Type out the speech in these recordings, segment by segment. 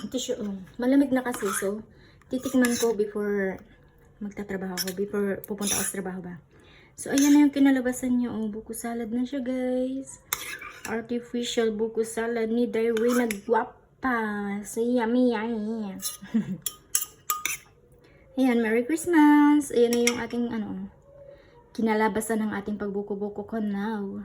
tissue. Malamig na kasi, so titikman ko before magtatrabaho ko, before pupunta ako sa trabaho ba. So ayan na yung kinalabasan niya. Oh, buko salad na siya, guys. Artificial buko salad ni Irene Guapa. So yummy, yummy. Ayan, Merry Christmas. Ayan na yung ating kinalabasan ng ating pagbuko-buko ko now.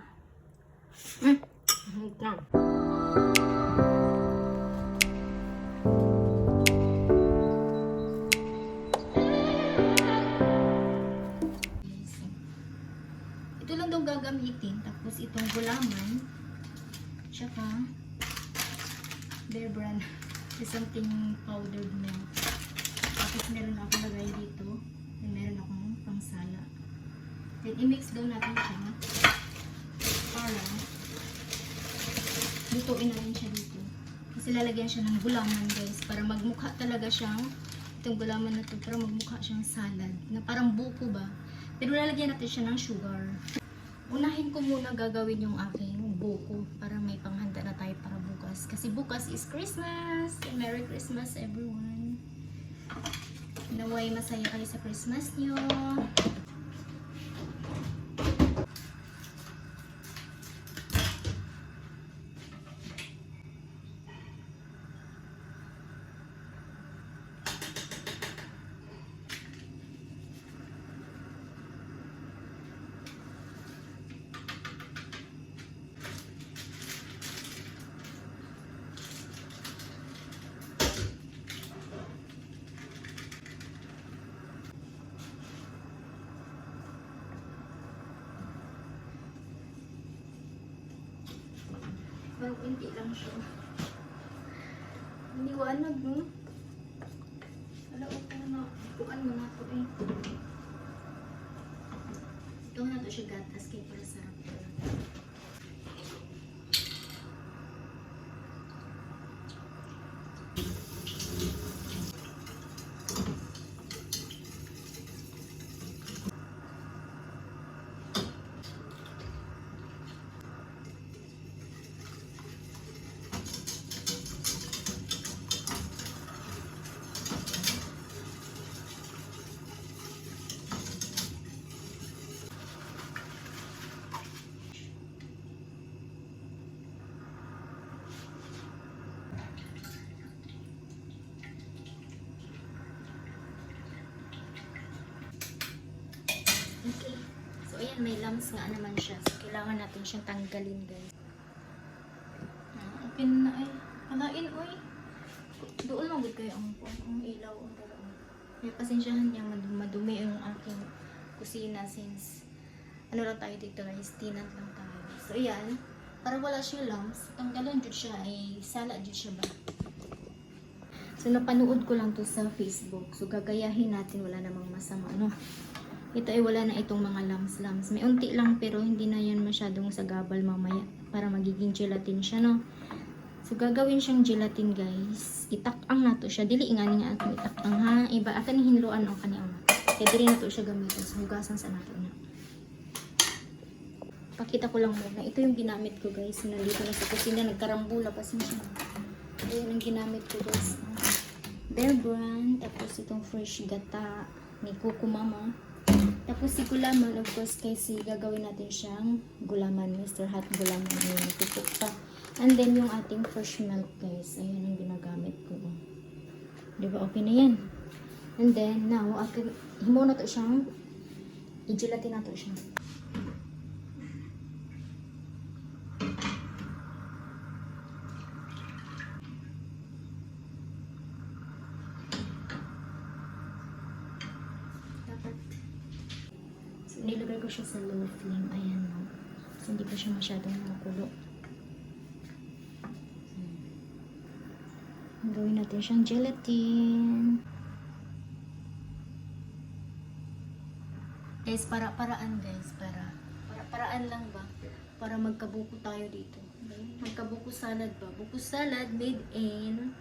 Ito lang daw gagamitin. Tapos itong gulaman. Tsaka Bear Brand. Something powdered milk. Tapos meron ako lagay dito. Then meron akong pangsala. Then i-mix daw natin siya. Para lutuin na rin siya dito. Kasi lalagyan siya ng gulaman, guys. Para magmukha talaga siyang itong gulaman na to. Para magmukha siyang salad. Na parang buko ba? Pero lalagyan natin siya ng sugar. Unahin ko muna gagawin yung aking buko para may panghanda na tayo para bukas. Kasi bukas is Christmas! And Merry Christmas, everyone! Naway masaya kayo sa Christmas nyo! Parang hindi lang siya. Iniwanag, no? Wala ko na. Bukan mo na ito eh. Ito na ito siya gatas kaya para sarap ito. Okay. So, ayan, may lumps nga naman siya. So, kailangan natin siyang tanggalin, guys. Okay na ay. Palain, oy. Doon lang good kayo ang ilaw. May pasensyahan niya, madumi yung aking kusina since ano lang tayo dito, guys. Tinant lang tayo. So, ayan. Para wala siya lumps, tanggalan dyan siya. Ay, sala dyan siya ba? So, napanood ko lang to sa Facebook. So, gagayahin natin. Wala namang masama, no? Ito ay wala na itong mga lumps. May unti lang pero hindi na yan masyadong sagabal mamaya para magiging gelatin siya, no? So, gagawin siyang gelatin, guys. Itakang na to siya. Dili nga nga ako itakang, ha? Iba, akan hinluan o kaniyang. Kaya dili na to siya gamitin. So, hugasan sa nato na. Pakita ko lang muna. Ito yung ginamit ko, guys. Nandito na sa kusina. Nagkarambula pa siya. Ayan ang ginamit ko, guys. Bear Brand. Tapos itong fresh gata ni Coco Mama. Tapos si gulaman, of course, kasi gagawin natin siyang gulaman, Mr. Hot Gulaman. Ayan, natupok pa. And then, yung ating fresh milk, guys. Ayan ang ginagamit ko. Diba, okay na yan. And then, now, himo na to siyang, i-gelatin na to siya. Nilagay ko siya sa low flame. Ayan, no? So, hindi pa siya masyadong makulo. Gawin natin siyang gelatin. Guys, paraan guys. Paraan lang ba? Para magkabuko tayo dito. Okay? Magkabuko salad ba? Buko salad made in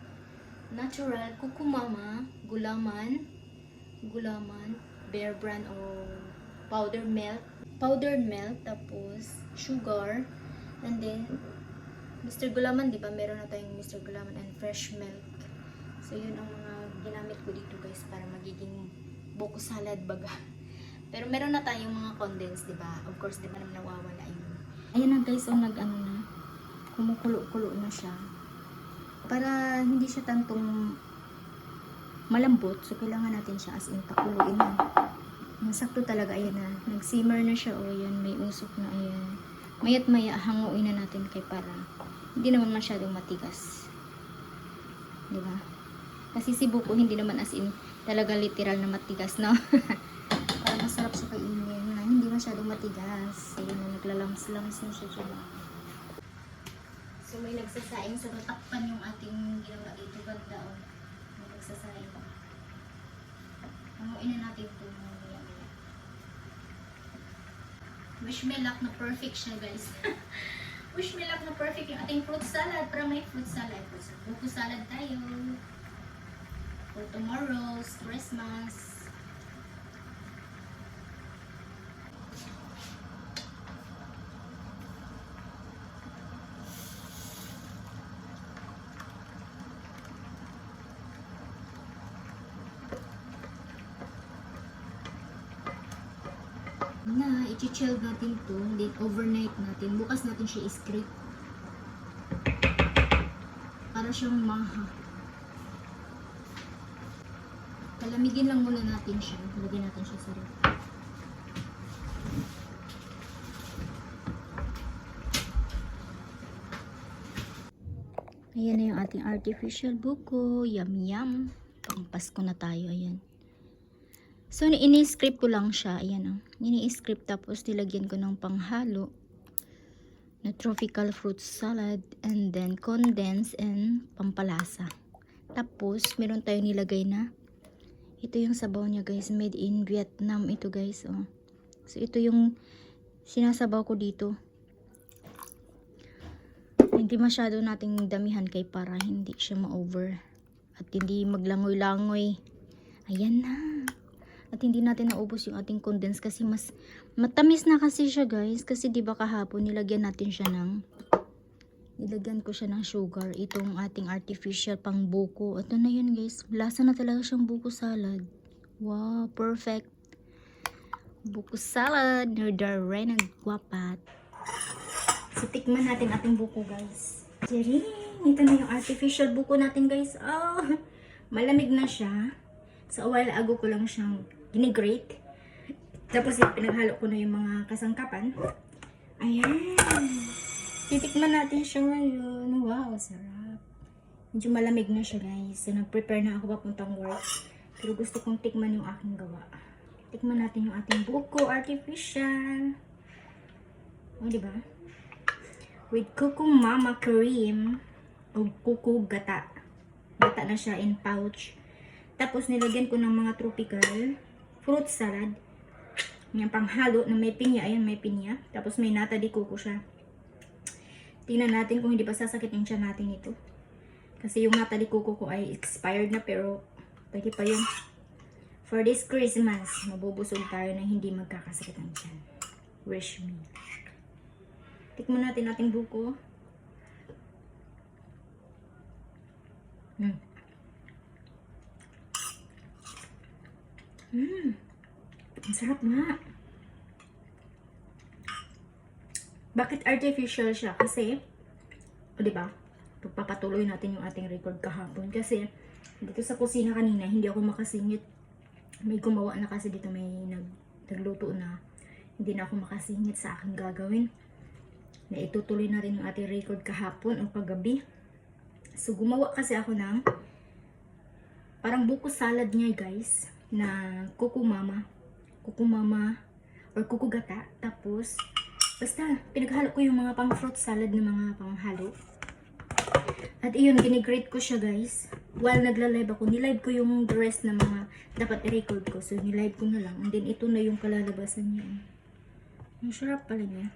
natural Coco Mama, gulaman, Bear Brand o powdered milk, tapos sugar, and then Mr. Gulaman, di ba? Meron na tayong Mr. Gulaman and fresh milk. So, yun ang mga ginamit ko dito guys para magiging buko salad baga. Pero meron na tayong mga condensed, diba? Of course, di ba naman nawawala yun. Ayan na guys, nag-ano na. Kumukulo-kulo na siya. Para hindi siya tantong malambot, so kailangan natin siya as in pakuluin na. Masakto talaga, ayan na. Nag-simmer na siya, o ayan, may usok na, ayan. Mayat maya, hanguin na natin kay para hindi naman masyadong matigas. Diba? Kasi si buko hindi naman as in talaga literal na matigas, no? Para masarap sa kainin na hindi masyadong matigas. Ayan na, naglalams-lams na siya dyan. So may nagsasaing sa tatakpan yung ating ginawa dito. Ganda, o. May nagsasaing. Hanguin na natin ito. Wish me luck na perfect siya, guys. Wish me luck na perfect yung ating fruit salad. Para may fruit salad. Buko salad tayo. For tomorrow's Christmas. Na, i-chill natin to, then overnight natin. Bukas natin siya i-scrape. Para siyang maha. Palamigin lang muna natin siya. Lagyan natin siya sa ref. Ayan na yung ating artificial buko. Yum yum. Pang Pasko na tayo. Ayan. So, ini-script ko lang siya. Ayan o. Ini-script tapos nilagyan ko ng panghalo na tropical fruit salad and then condensed and pampalasa. Tapos, meron tayo nilagay na ito yung sabaw niya guys. Made in Vietnam ito guys. Oh. So, ito yung sinasabaw ko dito. Hindi masyado nating damihan kay para hindi siya ma-over. At hindi maglangoy-langoy. Ayan na. At hindi natin naubos yung ating condensed kasi mas matamis na kasi siya guys. Kasi diba kahapon nilagyan natin siya nilagyan ko siya ng sugar. Itong ating artificial pang buko. Ito na yun guys. Lasa na talaga siyang buko salad. Wow, perfect. Buko salad. Nerdaray na gwapat. So tikman natin ating buko guys. Charing! Ito na yung artificial buko natin guys. Oh, malamig na siya. So a while ago ko lang siyang ginigrate. Tapos pinaghalo ko na yung mga kasangkapan. Ayan. Titikman natin siya ngayon. Wow, sarap. Medyo malamig na siya guys. So nag-prepare na ako papuntang work. Pero gusto kong tikman yung aking gawa. Tikman natin yung ating buko artificial. O, diba? With Kuku Mama cream. O Kuku gata. Gata na siya in pouch. Tapos nilagyan ko ng mga tropical fruit salad. Yung panghalo na may pinya. Ayan, may pinya. Tapos may nata de coco siya. Tingnan natin kung hindi pa sasakit yung tiyan natin ito. Kasi yung nata de coco ko ay expired na pero pwede pa yun. For this Christmas, mabubusog tayo na hindi magkakasakit ang tiyan. Wish me. Tikman natin ating buko. Ang sarap nga. Bakit artificial siya? Kasi, o diba, pagpapatuloy natin yung ating record kahapon. Kasi, dito sa kusina kanina, hindi ako makasingit. May gumawa na kasi dito, may nagluto na. Hindi na ako makasingit sa aking gagawin. Na itutuloy natin yung ating record kahapon o kagabi. So, gumawa kasi ako ng parang buko salad niya guys. Na Kuku Mama or Kuku Gata. Tapos basta pinaghalo ko yung mga pang fruit salad na mga panghalo. At iyon, ginigrate ko siya guys. While nagla-live ako, nilive ko yung the rest na mga dapat i-record ko. So nilive ko na lang. And then ito na yung kalalabasan niya. Ang sarap pala niya.